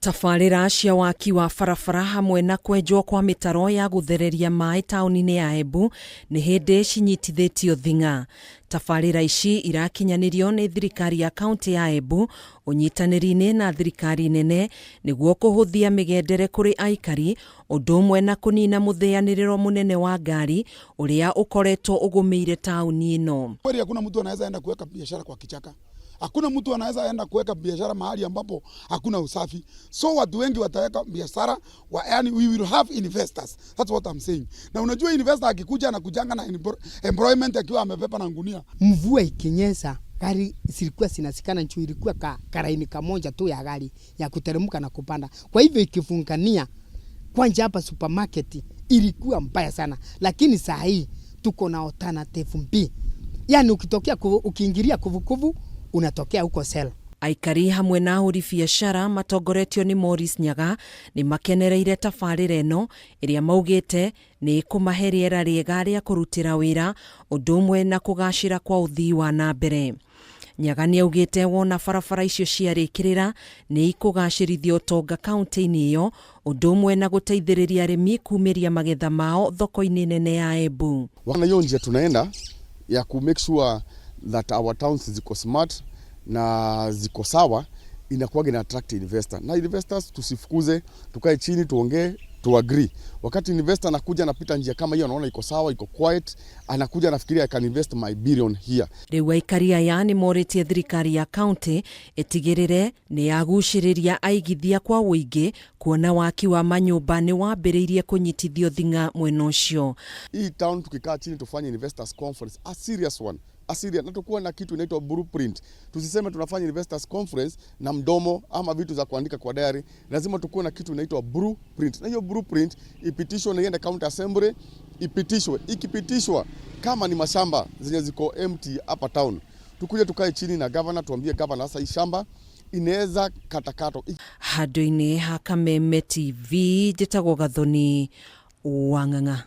Tabarĩra cia waki wa barabara hamwe na kwenjwo kwa mĩtaro ya gũthereria maĩ taũni-inĩ ya Embu nĩ hĩndĩ cinyitithĩtio thing'a. Tabarĩra ici irakinyanĩrio nĩ thirikari ya kaunti ya Embu ũnyitanĩri-inĩ na thirikari nene nĩguo kũhũthia mĩgendere kũrĩ aikari ũndũ ũmwe na kũnina mũthĩanĩrĩro mũnene wa ngari ũrĩa ũkoretwo ũgũmĩire taũni ĩno. Hakuna mtu anaweza enda kuweka biashara kwa kichaka. Hakuna mtu anaweza enda kuweka biashara mahali ambapo hakuna usafi. So watu wengi wataweka biashara, yani we will have investors. That's what I'm saying. Na unajua investor akikuja na kujanga na employment akiwa amepepa na ngunia. Mvua ikinyesha, gari zilikuwa zinasikana nchu, ilikuwa karaini kamoja tu ya gari ya kuteremka na kupanda. Kwa hivyo ikifungania kwanja hapa supermarket ilikuwa mbaya sana. Lakini saa hii tuko na alternative B. Yani ukitokea ukiingilia kuvukuvu unatokea huko sel. Aikari hamwe na ahũri biashara matongoretio ni Morris Nyaga ni makenereire tabarĩra ĩno ĩrĩa maugĩte nĩ kũmahe rĩera rĩega rĩa kũrutĩra wĩra ũndũ ũmwe na kũgacĩra kwa ũthii wa na mbere. Nyaga nĩ augĩte wona barabara icio ciarĩkĩrĩra nĩ ikũgacĩrithia ũtonga kaunti-inĩ ĩyo ũndũ ũmwe na gũteithĩrĩria arĩmi kumĩria magetha mao thoko-inĩ nene ya Embu. Wana hiyo njia tunaenda ya ku make sure that our towns ziko smart na ziko sawa, inakuwa ina attract investor. Na investors tusifukuze, tukae chini tuongee, tu agree. Wakati investor anakuja anapita njia kama hiyo anaona iko sawa, iko quiet, anakuja anafikiria I can invest my billion here. Rĩu aikari aya nĩ morĩtie thirikari ya county ĩtigĩrĩre nĩ yagucĩrĩria aigithia kwa ũingĩ kuona waki wa manyũmba nĩ wambĩrĩirie kũnyitithio thing'a mwena ũcio. Hii town tukikaa chini tufanye investors conference, a serious one. Asiria na tukuwa na kitu inaitwa blueprint. Tusiseme tunafanya investors conference na mdomo ama vitu za kuandika kwa diary. Lazima tukuwe na kitu inaitwa blueprint. Na hiyo blueprint ipitishwe na iende county assembly, ipitishwe. Ikipitishwa kama ni mashamba zenye ziko empty hapa town, tukuje tukae chini na governor tuambie governor sasa hii shamba inaweza katakato. Handũ-inĩ ha Kameme TV njĩtagwo Gathoni Wang'ang'a.